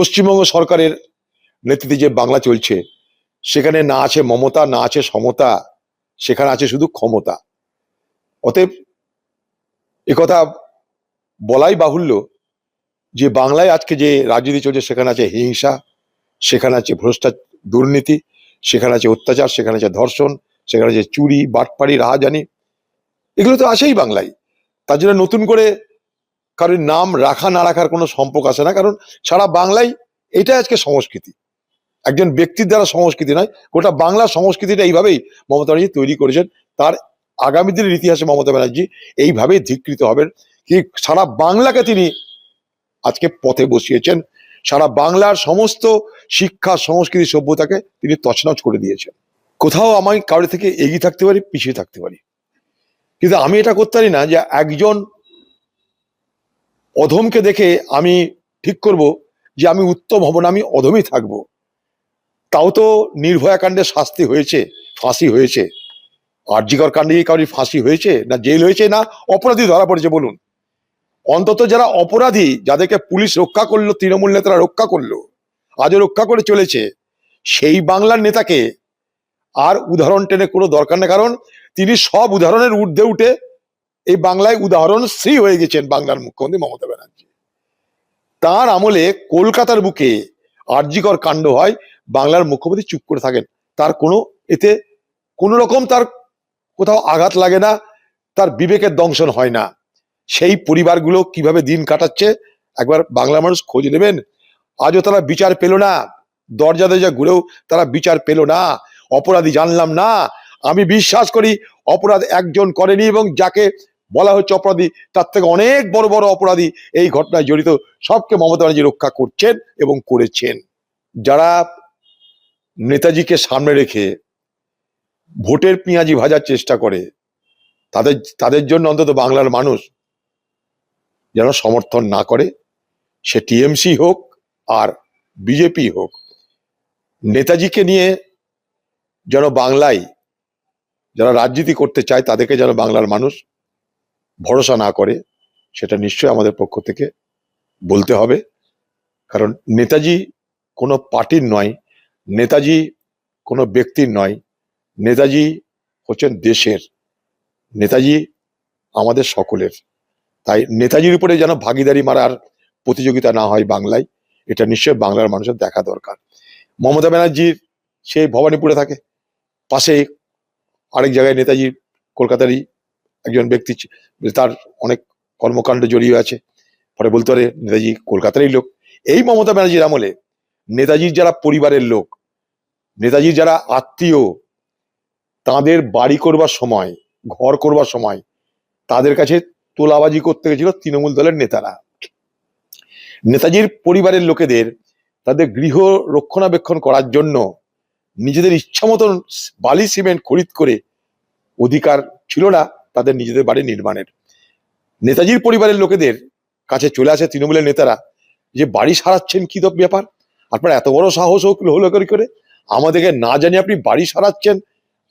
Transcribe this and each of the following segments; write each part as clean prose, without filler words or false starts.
পশ্চিমবঙ্গ সরকারের নেতৃত্বে যে বাংলা চলছে সেখানে না আছে মমতা, না আছে সমতা, সেখানে আছে শুধু ক্ষমতা। অতএব একথা বলাই বাহুল্য যে বাংলায় আজকে যে রাজনীতি চলছে সেখানে আছে হিংসা, সেখানে আছে ভ্রষ্টাচার, দুর্নীতি, সেখানে আছে অত্যাচার, সেখানে আছে ধর্ষণ, সেখানে আছে চুরি, বাটপাড়ি, রাহাজানি। এগুলো তো আছেই বাংলায়। তার জন্য নতুন করে কারোর নাম রাখা না রাখার কোনো সম্পর্ক আসে না, কারণ সারা বাংলায় এটাই আজকে সংস্কৃতি। একজন ব্যক্তির দ্বারা সংস্কৃতি নয়, গোটা বাংলার সংস্কৃতিটা এইভাবেই মমতা ব্যানার্জি তৈরি করেছেন। তার আগামী দিনের ইতিহাসে মমতা ব্যানার্জি এইভাবেই ধিকৃত হবেন কি সারা বাংলাকে তিনি আজকে পথে বসিয়েছেন। সারা বাংলার সমস্ত শিক্ষা, সংস্কৃতি, সভ্যতাকে তিনি তছনছ করে দিয়েছেন। কোথাও আমি কারোর থেকে এগিয়ে থাকতে পারি, পিছিয়ে থাকতে পারি, কিন্তু আমি এটা করতে পারি না যে একজন অধমকে দেখে আমি ঠিক করব যে আমি উত্তম হব না, আমি অধমই থাকবো। তাও তো নির্ভয়া কাণ্ডে শাস্তি হয়েছে, ফাঁসি হয়েছে। আরজিকর কাণ্ডে কি কারোর ফাঁসি হয়েছে, না জেল হয়েছে, না অপরাধী ধরা পড়েছে? বলুন। অন্তত যারা অপরাধী, যাদেরকে পুলিশ রক্ষা করলো, তৃণমূল নেতারা রক্ষা করলো, আজও রক্ষা করে চলেছে, সেই বাংলার নেতাকে আর উদাহরণ টেনে কোনো দরকার নেই, কারণ তিনি সব উদাহরণের ঊর্ধ্বে উঠে এই বাংলায় উদাহরণ শ্রী হয়ে গেছেন বাংলার মুখ্যমন্ত্রী মমতা ব্যানার্জি। তার আমলে কলকাতার বুকে আরজিকর কাণ্ড হয়, বাংলার মুখ্যমন্ত্রী চুপ করে থাকেন। তার কোনো এতে কোনো রকম তার কোথাও আঘাত লাগে না, তার বিবেকের দংশন হয় না। সেই পরিবারগুলো কিভাবে দিন কাটাচ্ছে একবার বাংলার মানুষ খোঁজ নেবেন। আজও তারা বিচার পেল না, দরজা দরজা ঘুরেও তারা বিচার পেল না। অপরাধী জানলাম না। আমি বিশ্বাস করি অপরাধ একজন করেনি, এবং যাকে বলা হচ্ছে অপরাধী তার থেকে অনেক বড় বড় অপরাধী এই ঘটনায় জড়িত, সবকে মমতা ব্যানার্জি রক্ষা করছেন এবং করেছেন। যারা নেতাজিকে সামনে রেখে ভোটের পেঁয়াজি ভাজার চেষ্টা করে, তাদের জন্য অন্তত বাংলার মানুষ যেন সমর্থন না করে, সে টিএমসি হোক আর বিজেপি হোক। নেতাজিকে নিয়ে যেন বাংলায় যারা রাজনীতি করতে চায় তাদেরকে যেন বাংলার মানুষ ভরসা না করে, সেটা নিশ্চয়ই আমাদের পক্ষ থেকে বলতে হবে। কারণ নেতাজি কোনো পার্টির নয়, নেতাজি কোনো ব্যক্তির নয়, নেতাজি হচ্ছেন দেশের, নেতাজি আমাদের সকলের। তাই নেতাজির উপরে যেন ভাগিদারি মারার প্রতিযোগিতা না হয় বাংলায়, এটা নিশ্চয়ই বাংলার মানুষের দেখা দরকার। মমতা ব্যানার্জির সে ভবানীপুরে থাকে, পাশে আরেক জায়গায় নেতাজি কলকাতারই একজন ব্যক্তি, তার অনেক কর্মকাণ্ড জড়িয়ে আছে, পরে বলতে পারে নেতাজি কলকাতারই লোক। এই মমতা ব্যানার্জির আমলে নেতাজির যারা পরিবারের লোক, নেতাজির যারা আত্মীয়, তাদের বাড়ি করবার সময়, ঘর করবার সময় তাদের কাছে তোলাবাজি করতে গেছিল তৃণমূল দলের নেতারা। নেতাজির পরিবারের লোকেদের তাদের গৃহ রক্ষণাবেক্ষণ করার জন্য নিজেদের ইচ্ছা মতন বালি সিমেন্ট খরিদ করে অধিকার ছিল না তাদের নিজেদের বাড়ি নির্মাণের। নেতাজির পরিবারের লোকেদের কাছে চলে আসে তৃণমূলের নেতারা যে বাড়ি সারাচ্ছেন কি তো ব্যাপার, আপনার এত বড় সাহস হলো করে আমাদেরকে না জানি আপনি বাড়ি সারাচ্ছেন,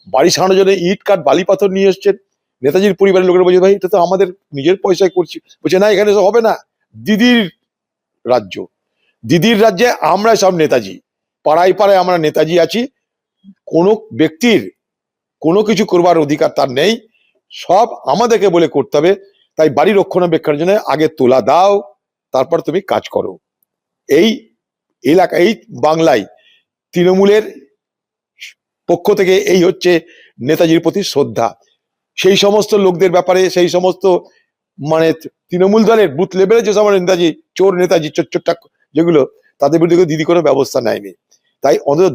বাড়ি সারানোর জন্য ইট কাঠ বালি পাথর নিয়ে এসছেন। নেতাজির পরিবারের লোকেরা বলছে ভাই এটা তো আমাদের নিজের পয়সায় করছি। বলছে না, এখানে সব হবে না, দিদির রাজ্য, দিদির রাজ্যে আমরা সব নেতাজি, পাড়ায় পাড়ায় আমরা নেতাজি আছি, কোনো ব্যক্তির কোনো কিছু করবার অধিকার তার নেই, সব আমাদেরকে বলে করতে হবে। তাই বাড়ি রক্ষণাবেক্ষণের জন্য আগে তোলা দাও, তারপর তুমি কাজ করো। এই এলাকা, এই বাংলায় তৃণমূলের পক্ষ থেকে এই হচ্ছে নেতাজির প্রতি শ্রদ্ধা। সেই সমস্ত লোকদের ব্যাপারে, সেই সমস্ত মানে তৃণমূল দলের বুথ লেভেলে যে সমস্ত নেতাজি, চোর নেতাজি, চোরটা যেগুলো, তাদের বিরুদ্ধে দিদি কোনো ব্যবস্থা নেয়নি। তাই অন্তত